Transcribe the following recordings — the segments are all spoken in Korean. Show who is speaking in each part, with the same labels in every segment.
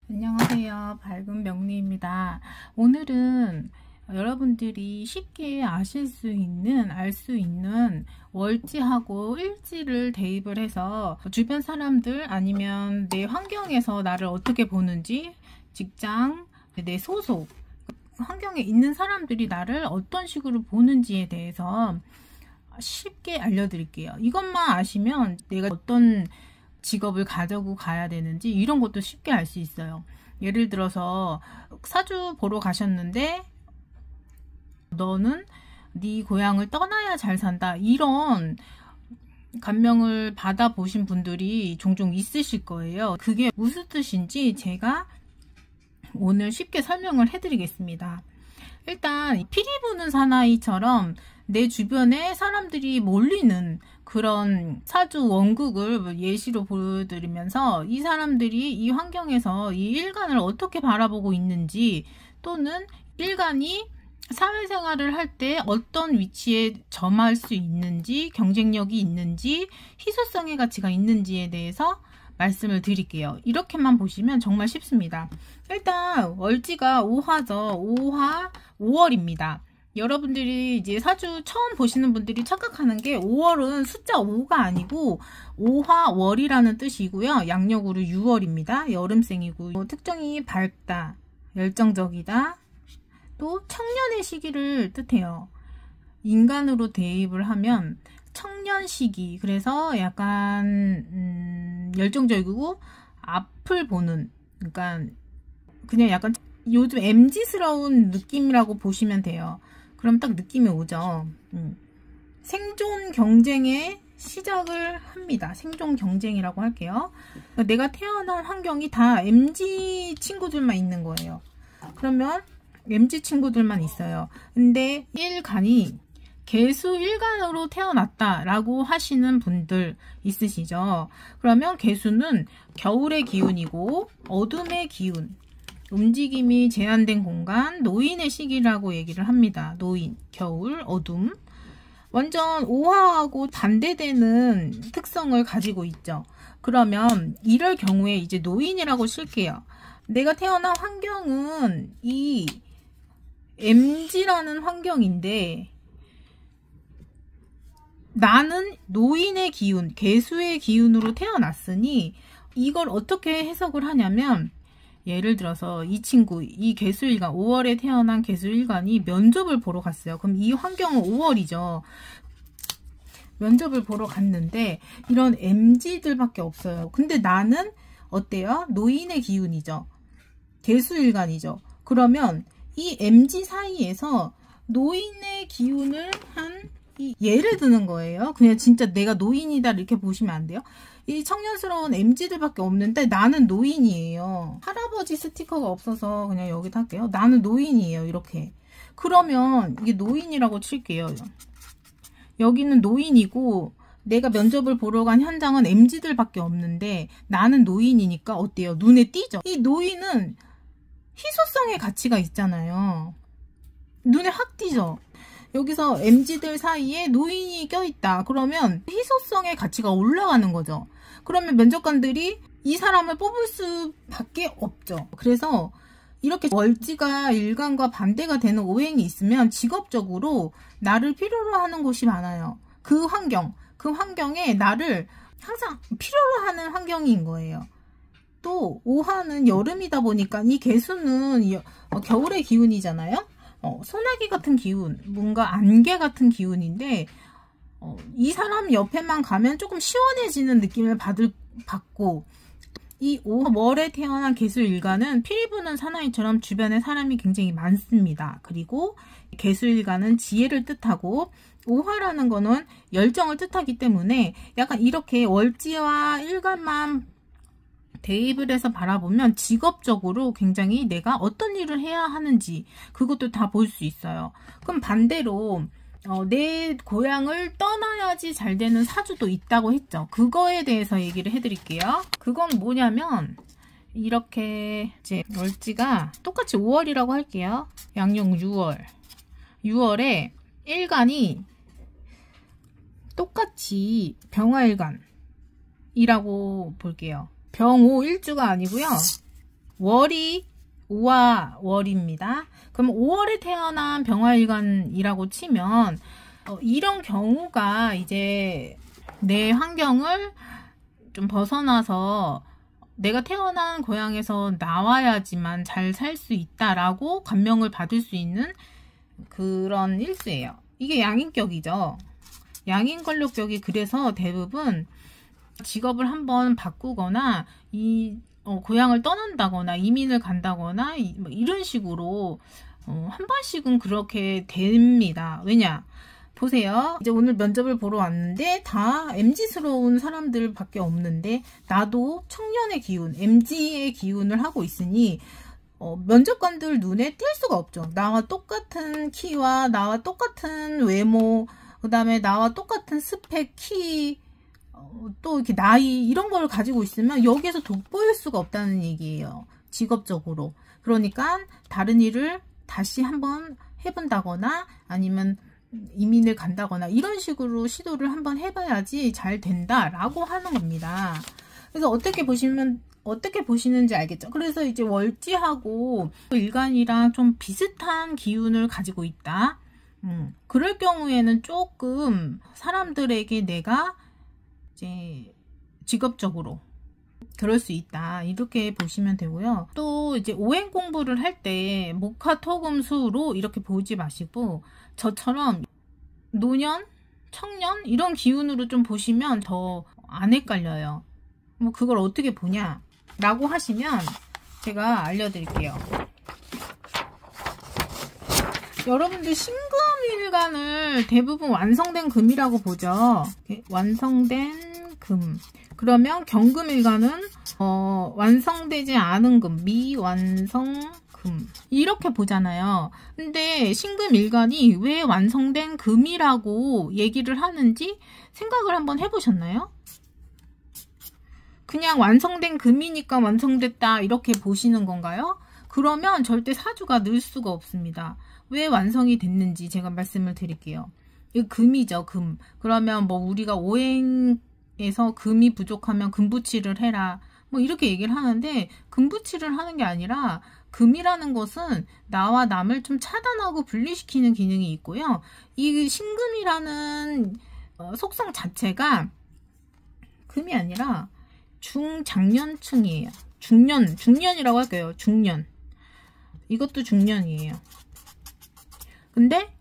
Speaker 1: 안녕하세요. 밝은 명리입니다. 오늘은 여러분들이 쉽게 알 수 있는 월지하고 일지를 대입을 해서 주변 사람들 아니면 내 환경에서 나를 어떻게 보는지, 직장, 내 소속, 환경에 있는 사람들이 나를 어떤 식으로 보는지에 대해서 쉽게 알려드릴게요. 이것만 아시면 내가 어떤 직업을 가지고 가야 되는지 이런 것도 쉽게 알 수 있어요. 예를 들어서 사주 보러 가셨는데 너는 네 고향을 떠나야 잘 산다, 이런 감명을 받아보신 분들이 종종 있으실 거예요. 그게 무슨 뜻인지 제가 오늘 쉽게 설명을 해드리겠습니다. 일단 피리 부는 사나이처럼 내 주변에 사람들이 몰리는 그런 사주 원국을 예시로 보여드리면서 이 사람들이 이 환경에서 이 일간을 어떻게 바라보고 있는지, 또는 일간이 사회생활을 할 때 어떤 위치에 점할 수 있는지, 경쟁력이 있는지, 희소성의 가치가 있는지에 대해서 말씀을 드릴게요. 이렇게만 보시면 정말 쉽습니다. 일단 월지가 5화죠. 5화 5월입니다. 여러분들이 이제 사주 처음 보시는 분들이 착각하는 게 5월은 숫자 5가 아니고 5화월이라는 뜻이고요. 양력으로 6월입니다. 여름생이고, 특정이 밝다, 열정적이다, 또 청년의 시기를 뜻해요. 인간으로 대입을 하면 청년 시기, 그래서 약간 열정적이고 앞을 보는, 그러니까 그냥 약간 요즘 MZ스러운 느낌이라고 보시면 돼요. 그럼 딱 느낌이 오죠. 생존 경쟁의 시작을 합니다. 생존 경쟁이라고 할게요. 내가 태어난 환경이 다 MZ 친구들만 있는 거예요. 그러면 MZ 친구들만 있어요. 근데 일간이 개수 일간으로 태어났다라고 하시는 분들 있으시죠? 그러면 개수는 겨울의 기운이고 어둠의 기운, 움직임이 제한된 공간, 노인의 시기라고 얘기를 합니다. 노인, 겨울, 어둠. 완전 오화하고 반대되는 특성을 가지고 있죠. 그러면 이럴 경우에 이제 노인이라고 칠게요. 내가 태어난 환경은 이 MG라는 환경인데 나는 노인의 기운, 개수의 기운으로 태어났으니 이걸 어떻게 해석을 하냐면, 예를 들어서 이 친구, 이 개수일간, 5월에 태어난 개수일간이 면접을 보러 갔어요. 그럼 이 환경은 5월이죠. 면접을 보러 갔는데 이런 MZ들밖에 없어요. 근데 나는 어때요? 노인의 기운이죠. 개수일간이죠. 그러면 이 MZ 사이에서 노인의 기운을 한 예를 드는 거예요. 그냥 진짜 내가 노인이다 이렇게 보시면 안 돼요. 이 청년스러운 MZ들밖에 없는데 나는 노인이에요. 할아버지 스티커가 없어서 그냥 여기다 할게요. 나는 노인이에요. 이렇게. 그러면 이게 노인이라고 칠게요. 여기는 노인이고 내가 면접을 보러 간 현장은 MZ들밖에 없는데 나는 노인이니까 어때요? 눈에 띄죠? 이 노인은 희소성의 가치가 있잖아요. 눈에 확 띄죠? 여기서 MZ들 사이에 노인이 껴있다. 그러면 희소성의 가치가 올라가는 거죠. 그러면 면접관들이 이 사람을 뽑을 수밖에 없죠. 그래서 이렇게 월지가 일간과 반대가 되는 오행이 있으면 직업적으로 나를 필요로 하는 곳이 많아요. 그 환경에 나를 항상 필요로 하는 환경인 거예요. 또 오화는 여름이다 보니까 이 개수는 겨울의 기운이잖아요. 소나기 같은 기운, 뭔가 안개 같은 기운인데 이 사람 옆에만 가면 조금 시원해지는 느낌을 받고, 이 5월에 태어난 개수일간은 피리 부는 사나이처럼 주변에 사람이 굉장히 많습니다. 그리고 개수일간은 지혜를 뜻하고 5화라는 거는 열정을 뜻하기 때문에 약간 이렇게 월지와 일간만 대입을 해서 바라보면 직업적으로 굉장히 내가 어떤 일을 해야 하는지 그것도 다 볼 수 있어요. 그럼 반대로 내 고향을 떠나야지 잘 되는 사주도 있다고 했죠. 그거에 대해서 얘기를 해드릴게요. 그건 뭐냐면 이렇게 이제 월지가 똑같이 5월이라고 할게요. 양력 6월에 일간이 똑같이 병화일간이라고 볼게요. 병호 일주가 아니고요. 월이 오화월입니다. 그럼 5월에 태어난 병화일간이라고 치면 이런 경우가 이제 내 환경을 좀 벗어나서 내가 태어난 고향에서 나와야지만 잘 살 수 있다라고 감명을 받을 수 있는 그런 일수예요. 이게 양인격이죠. 양인권력격이. 그래서 대부분 직업을 한번 바꾸거나 고향을 떠난다거나 이민을 간다거나 뭐 이런 식으로 한 번씩은 그렇게 됩니다. 왜냐? 보세요. 이제 오늘 면접을 보러 왔는데 다 MZ스러운 사람들밖에 없는데 나도 청년의 기운, MZ의 기운을 하고 있으니 면접관들 눈에 띌 수가 없죠. 나와 똑같은 키와 나와 똑같은 외모, 그 다음에 나와 똑같은 스펙, 키, 또 이렇게 나이 이런 걸 가지고 있으면 여기에서 돋보일 수가 없다는 얘기예요. 직업적으로. 그러니까 다른 일을 다시 한번 해본다거나 아니면 이민을 간다거나 이런 식으로 시도를 한번 해봐야지 잘 된다라고 하는 겁니다. 그래서 어떻게 보시는지 알겠죠? 그래서 이제 월지하고 일간이랑 좀 비슷한 기운을 가지고 있다. 그럴 경우에는 조금 사람들에게 내가 이제 직업적으로 그럴 수 있다. 이렇게 보시면 되고요. 또 이제 오행 공부를 할 때 목화토금수로 이렇게 보지 마시고 저처럼 노년, 청년 이런 기운으로 좀 보시면 더 안 헷갈려요. 뭐 그걸 어떻게 보냐 라고 하시면 제가 알려드릴게요. 여러분들 신금일간을 대부분 완성된 금이라고 보죠. 완성된 금. 그러면 경금일간은 완성되지 않은 금, 미완성 금 이렇게 보잖아요. 근데 신금일간이 왜 완성된 금이라고 얘기를 하는지 생각을 한번 해보셨나요? 그냥 완성된 금이니까 완성됐다 이렇게 보시는 건가요? 그러면 절대 사주가 늘 수가 없습니다. 왜 완성이 됐는지 제가 말씀을 드릴게요. 이거 금이죠, 금. 그러면 뭐 우리가 오행에서 금이 부족하면 금부치를 해라. 뭐 이렇게 얘기를 하는데 금부치를 하는 게 아니라 금이라는 것은 나와 남을 좀 차단하고 분리시키는 기능이 있고요. 이 신금이라는 속성 자체가 금이 아니라 중장년층이에요. 중년이라고 할게요. 중년. 이것도 중년이에요. 근데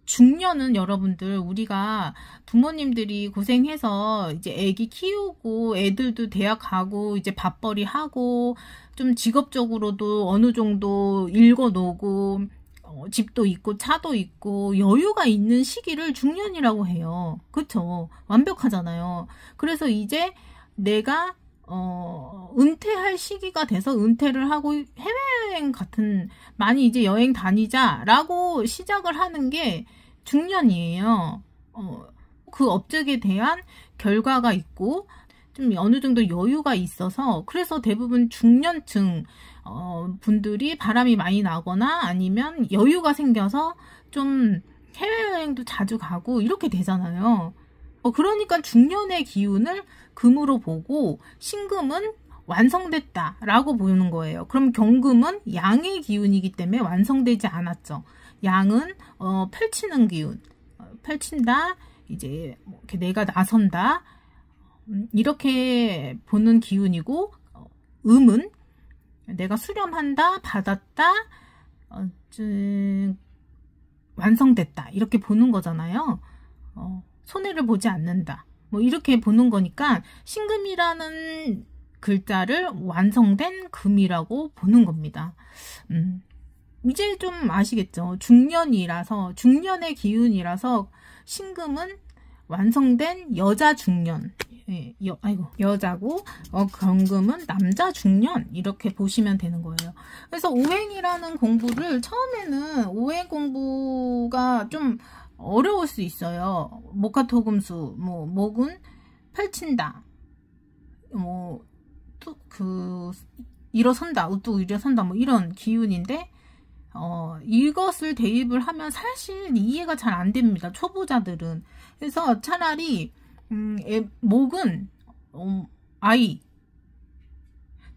Speaker 1: 중년은 여러분들 우리가 부모님들이 고생해서 이제 애기 키우고 애들도 대학 가고 이제 밥벌이 하고 좀 직업적으로도 어느 정도 읽어놓고 집도 있고 차도 있고 여유가 있는 시기를 중년이라고 해요. 그쵸? 완벽하잖아요. 그래서 이제 내가 은퇴할 시기가 돼서 은퇴를 하고 해외여행 같은 많이 이제 여행 다니자 라고 시작을 하는 게 중년이에요. 그 업적에 대한 결과가 있고 좀 어느 정도 여유가 있어서 그래서 대부분 중년층 분들이 바람이 많이 나거나 아니면 여유가 생겨서 좀 해외여행도 자주 가고 이렇게 되잖아요. 그러니까 중년의 기운을 금으로 보고 신금은 완성됐다 라고 보는 거예요. 그럼 경금은 양의 기운이기 때문에 완성되지 않았죠. 양은 펼치는 기운, 펼친다, 이제 이렇게 내가 나선다 이렇게 보는 기운이고 음은 내가 수렴한다, 받았다, 완성됐다 이렇게 보는 거잖아요. 손해를 보지 않는다. 뭐 이렇게 보는 거니까 신금이라는 글자를 완성된 금이라고 보는 겁니다. 이제 좀 아시겠죠? 중년이라서 중년의 기운이라서 신금은 완성된 여자 중년. 여자고 경금은 남자 중년 이렇게 보시면 되는 거예요. 그래서 오행이라는 공부를 처음에는 오행 공부가 좀 어려울 수 있어요. 목화토금수, 뭐 목은 펼친다, 뭐 일어선다, 우뚝 일어선다, 뭐 이런 기운인데 이것을 대입을 하면 사실 이해가 잘 안 됩니다. 초보자들은. 그래서 차라리 목은 아이,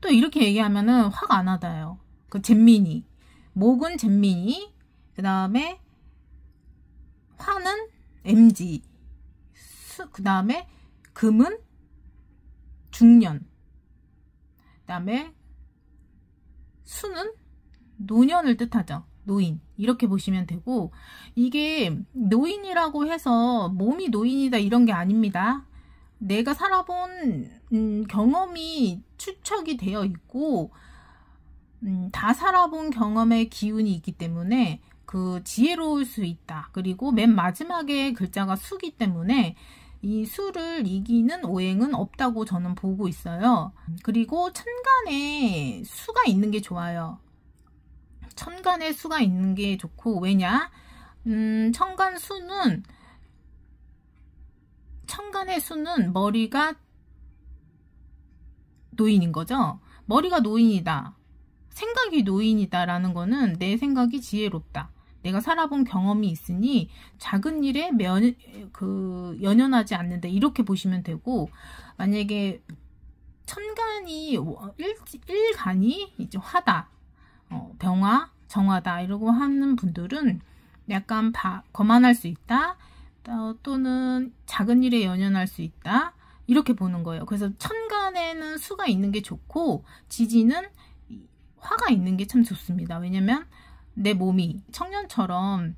Speaker 1: 또 이렇게 얘기하면은 화가 안 와닿아요. 그 잼민이. 목은 잼민이. 그 다음에 화는 MG. 그 다음에 금은 중년. 그 다음에 수는 노년을 뜻하죠. 노인. 이렇게 보시면 되고, 이게 노인이라고 해서 몸이 노인이다 이런 게 아닙니다. 내가 살아본 경험이 축적이 되어 있고, 다 살아본 경험의 기운이 있기 때문에 그 지혜로울 수 있다. 그리고 맨 마지막에 글자가 수기 때문에 이 수를 이기는 오행은 없다고 저는 보고 있어요. 그리고 천간에 수가 있는 게 좋아요. 천간에 수가 있는 게 좋고, 왜냐? 천간의 수는 머리가 노인인 거죠. 머리가 노인이다. 생각이 노인이다라는 거는 내 생각이 지혜롭다. 내가 살아본 경험이 있으니 작은 일에 연연하지 않는다. 이렇게 보시면 되고, 만약에 천간이 일간이 이제 화다. 병화, 정화다 이러고 하는 분들은 약간 거만할 수 있다. 또는 작은 일에 연연할 수 있다. 이렇게 보는 거예요. 그래서 천간에는 수가 있는 게 좋고, 지지는 화가 있는 게 참 좋습니다. 왜냐면 내 몸이 청년처럼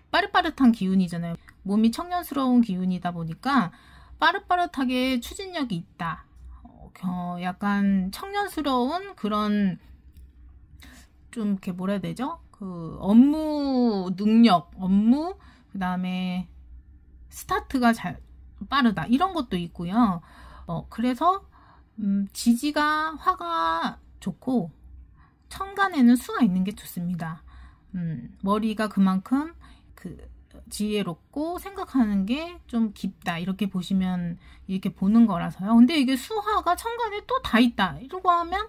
Speaker 1: 빠릇빠릇한 기운이잖아요. 몸이 청년스러운 기운이다 보니까 빠릇빠릇하게 추진력이 있다. 약간 청년스러운 그런 좀 이렇게 뭐라 해야 되죠? 그 업무 능력, 그 다음에 스타트가 잘 빠르다 이런 것도 있고요. 그래서 지지가 화가 좋고 천간에는 수가 있는 게 좋습니다. 머리가 그만큼 지혜롭고 생각하는 게 좀 깊다 이렇게 보시면 이렇게 보는 거라서요. 근데 이게 수화가 천간에 또 다 있다 이러고 하면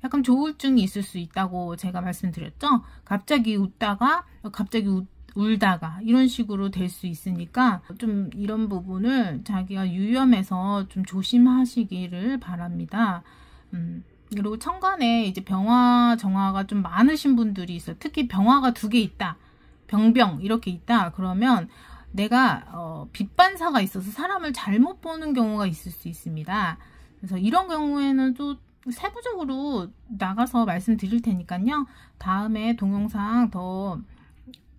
Speaker 1: 약간 조울증이 있을 수 있다고 제가 말씀드렸죠. 갑자기 웃다가 갑자기 울다가 이런 식으로 될 수 있으니까 좀 이런 부분을 자기가 유념해서 좀 조심하시기를 바랍니다. 그리고 천간에 이제 병화, 정화가 좀 많으신 분들이 있어요. 특히 병화가 2개 있다. 병병 이렇게 있다. 그러면 내가 빛반사가 있어서 사람을 잘못 보는 경우가 있을 수 있습니다. 그래서 이런 경우에는 또 세부적으로 나가서 말씀드릴 테니까요. 다음에 동영상 더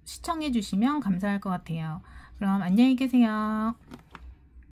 Speaker 1: 시청해 주시면 감사할 것 같아요. 그럼 안녕히 계세요.